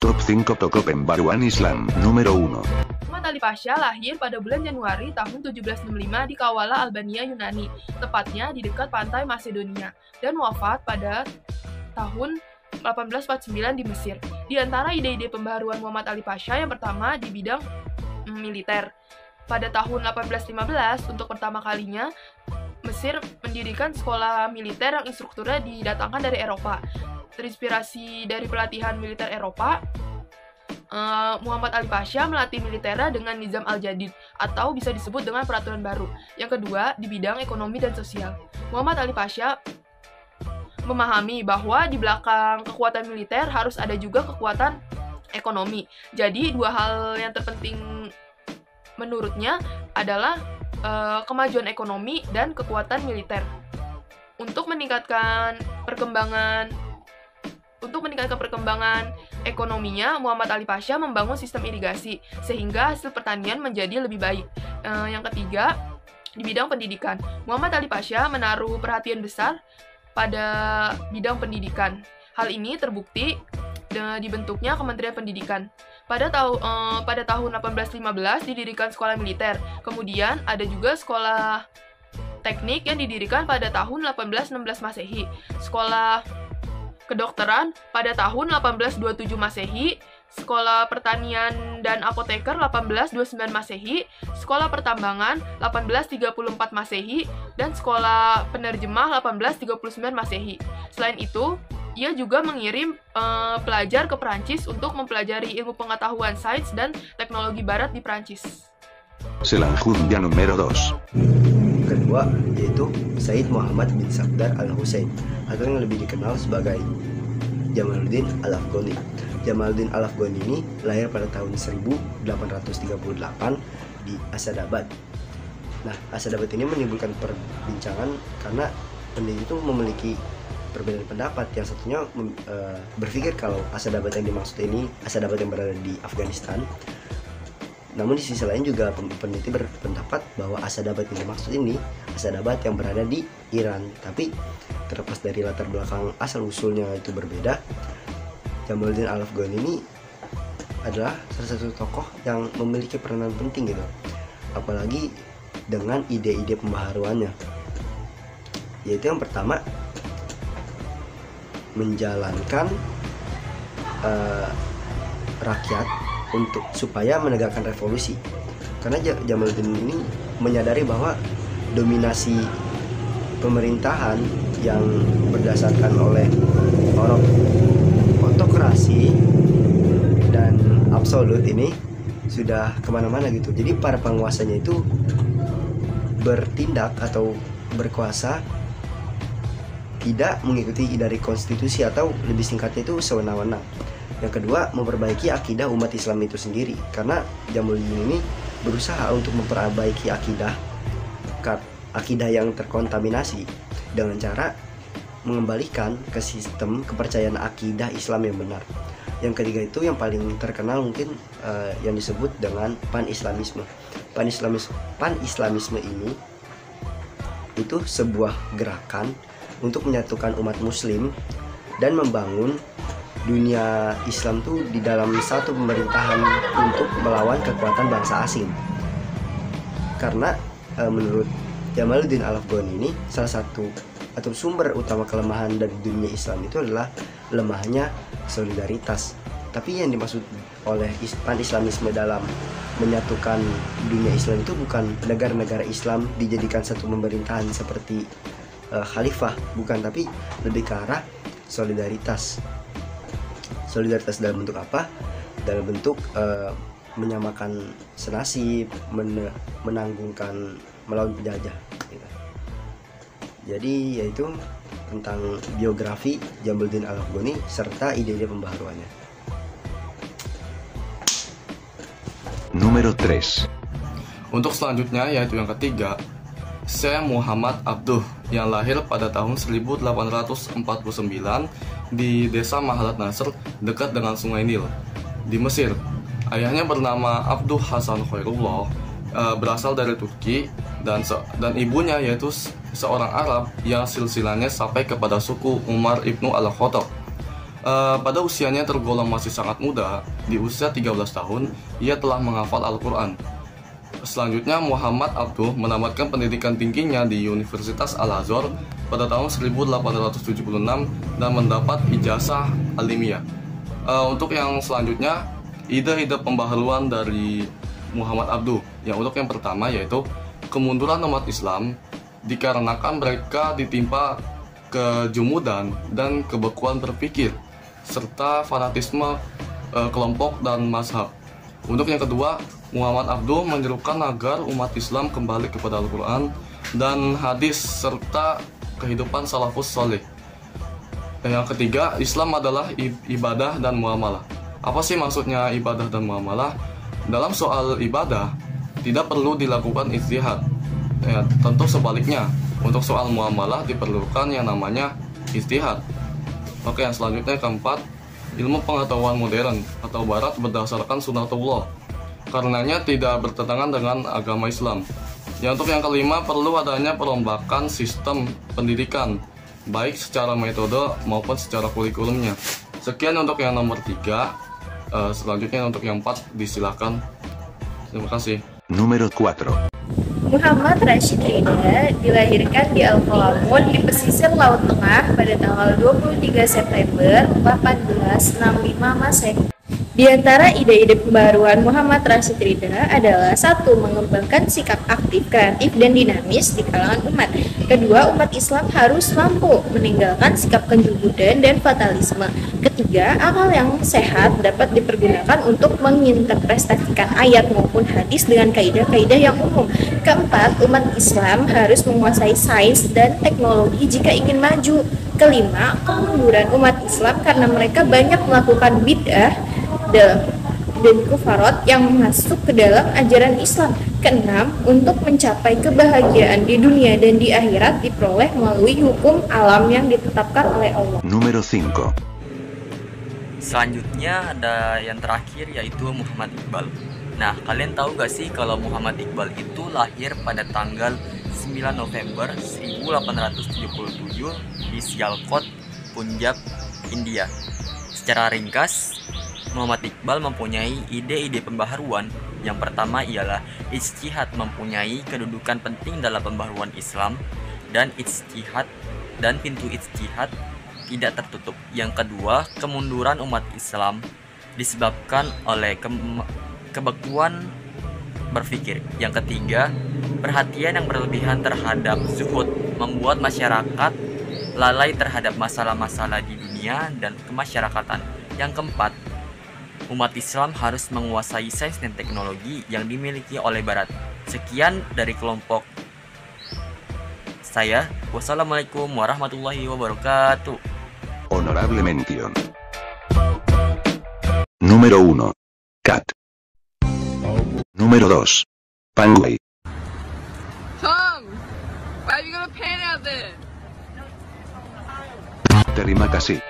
Top 5 Toko Pembaruan Islam Número 1. Muhammad Ali Pasha lahir pada bulan Januari tahun 1765 di Kavala, Albania, Yunani, tepatnya di dekat pantai Macedonia, dan wafat pada tahun 1849 di Mesir. Di antara ide-ide pembaharuan Muhammad Ali Pasha yang pertama di bidang militer. Pada tahun 1815, untuk pertama kalinya, Mesir mendirikan sekolah militer yang instrukturnya didatangkan dari Eropa. Terinspirasi dari pelatihan militer Eropa, Muhammad Ali Pasha melatih militernya dengan Nizam Al-Jadid, atau bisa disebut dengan peraturan baru. Yang kedua, di bidang ekonomi dan sosial. Muhammad Ali Pasha memahami bahwa di belakang kekuatan militer harus ada juga kekuatan ekonomi. Jadi, dua hal yang terpenting menurutnya adalah kemajuan ekonomi dan kekuatan militer. Untuk meningkatkan perkembangan ekonominya, Muhammad Ali Pasha membangun sistem irigasi sehingga hasil pertanian menjadi lebih baik. Yang ketiga, di bidang pendidikan, Muhammad Ali Pasha menaruh perhatian besar pada bidang pendidikan. Hal ini terbukti dibentuknya Kementerian Pendidikan. Pada tahun 1815 didirikan sekolah militer. Kemudian ada juga sekolah teknik yang didirikan pada tahun 1816 Masehi. Sekolah kedokteran pada tahun 1827 Masehi, sekolah pertanian dan apoteker 1829 Masehi, sekolah pertambangan 1834 Masehi, dan sekolah penerjemah 1839 Masehi. Selain itu, ia juga mengirim pelajar ke Prancis untuk mempelajari ilmu pengetahuan sains dan teknologi barat di Prancis. Selanjutnya Número 2. Kedua, yaitu Said Muhammad bin Safdar al-Husain, atau yang lebih dikenal sebagai Jamaluddin al-Afghani. Jamaluddin al-Afghani ini lahir pada tahun 1838 di Asadabad. Nah, Asadabad ini menimbulkan perbincangan karena pendiri itu memiliki perbedaan pendapat. Yang satunya berpikir kalau Asadabad yang dimaksud ini Asadabad yang berada di Afghanistan. Namun di sisi lain juga peneliti berpendapat bahwa Asadabad yang dimaksud ini Asadabad yang berada di Iran. Tapi terlepas dari latar belakang asal usulnya itu berbeda, Jamaluddin al-Afghani ini adalah salah satu tokoh yang memiliki peranan penting gitu, apalagi dengan ide-ide pembaharuannya. Yaitu yang pertama, menjalankan rakyat supaya menegakkan revolusi. Karena Jamaluddin ini menyadari bahwa dominasi pemerintahan yang berdasarkan oleh otokrasi dan absolut ini sudah kemana-mana gitu. Jadi para penguasanya itu bertindak atau berkuasa tidak mengikuti dari konstitusi, atau lebih singkatnya itu sewenang-wenang. Yang kedua, memperbaiki akidah umat Islam itu sendiri, karena Jamaluddin ini berusaha untuk memperbaiki akidah yang terkontaminasi dengan cara mengembalikan ke sistem kepercayaan akidah Islam yang benar. Yang ketiga itu yang paling terkenal mungkin yang disebut dengan pan-islamisme. Pan-islamisme ini itu sebuah gerakan untuk menyatukan umat muslim dan membangun dunia Islam tuh di dalam satu pemerintahan untuk melawan kekuatan bangsa asing. Karena menurut Jamaluddin al-Afghani ini, salah satu atau sumber utama kelemahan dari dunia Islam itu adalah lemahnya solidaritas. Tapi yang dimaksud oleh pan-islamisme dalam menyatukan dunia Islam itu bukan negara-negara Islam dijadikan satu pemerintahan seperti khalifah, bukan, tapi lebih ke arah solidaritas. Solidaritas dalam bentuk apa? Dalam bentuk menyamakan senasib, menanggungkan melawan penjajah gitu. Jadi yaitu tentang biografi Jamaluddin al-Afghani serta ide-ide pembaharuannya. Número 3. Untuk selanjutnya, yaitu yang ketiga, Syekh Muhammad Abduh, yang lahir pada tahun 1849 di desa Mahalat Nasr dekat dengan Sungai Nil di Mesir. Ayahnya bernama Abduh Hasan Khairullah, berasal dari Turki, dan ibunya yaitu seorang Arab yang silsilahnya sampai kepada suku Umar ibnu al-Khattab. Pada usianya tergolong masih sangat muda, di usia 13 tahun, ia telah menghafal Al-Quran. Selanjutnya, Muhammad Abduh menamatkan pendidikan tingginya di Universitas Al-Azhar pada tahun 1876 dan mendapat ijazah alimiah. Untuk yang selanjutnya, ide-ide pembaharuan dari Muhammad Abduh. Yang untuk yang pertama yaitu kemunduran umat Islam dikarenakan mereka ditimpa kejumudan dan kebekuan berpikir serta fanatisme kelompok dan mazhab. Untuk yang kedua, Muhammad Abduh menyerukan agar umat Islam kembali kepada Al-Quran dan hadis serta kehidupan salafus soleh. Yang ketiga, Islam adalah ibadah dan muamalah. Apa sih maksudnya ibadah dan muamalah? Dalam soal ibadah, tidak perlu dilakukan ijtihad. Tentu sebaliknya, untuk soal muamalah diperlukan yang namanya ijtihad. Oke, yang selanjutnya keempat, ilmu pengetahuan modern atau barat berdasarkan sunatullah. Karenanya tidak bertentangan dengan agama Islam. Untuk yang kelima, perlu adanya perombakan sistem pendidikan, baik secara metode maupun secara kurikulumnya. Sekian untuk yang nomor 3. Selanjutnya untuk yang 4 disilakan. Terima kasih. Número 4. Muhammad Rashid Ridha dilahirkan di Al-Qalamun di pesisir Laut Tengah pada tanggal 23 September 1865 Masehi. Di antara ide-ide pembaruan Muhammad Rashid Ridha adalah 1. Mengembangkan sikap aktif, kreatif, dan dinamis di kalangan umat. Kedua, umat Islam harus mampu meninggalkan sikap kejubudan dan fatalisme. Ketiga, akal yang sehat dapat dipergunakan untuk menginterpretasikan ayat maupun hadis dengan kaidah-kaidah yang umum. Keempat, umat Islam harus menguasai sains dan teknologi jika ingin maju. Kelima, kemunduran umat Islam karena mereka banyak melakukan bid'ah dan kufarat yang masuk ke dalam ajaran Islam. Keenam, untuk mencapai kebahagiaan di dunia dan di akhirat diperoleh melalui hukum alam yang ditetapkan oleh Allah. Número 5. Selanjutnya ada yang terakhir yaitu Muhammad Iqbal. Nah, kalian tahu gak sih kalau Muhammad Iqbal itu lahir pada tanggal 9 November 1877 di Sialkot, Punjab, India. Secara ringkas, Muhammad Iqbal mempunyai ide-ide pembaharuan. Yang pertama ialah ijtihad mempunyai kedudukan penting dalam pembaharuan Islam, dan ijtihad dan pintu ijtihad tidak tertutup. Yang kedua, kemunduran umat Islam disebabkan oleh kebekuan berpikir. Yang ketiga, perhatian yang berlebihan terhadap zuhud membuat masyarakat lalai terhadap masalah-masalah di dunia dan kemasyarakatan. Yang keempat, umat Islam harus menguasai sains dan teknologi yang dimiliki oleh Barat. Sekian dari kelompok saya. Wassalamualaikum warahmatullahi wabarakatuh. Honorable mention. Número 1. Cat. Número 2. Panguay. Tom, why are you gonna pan out there? Terima kasih.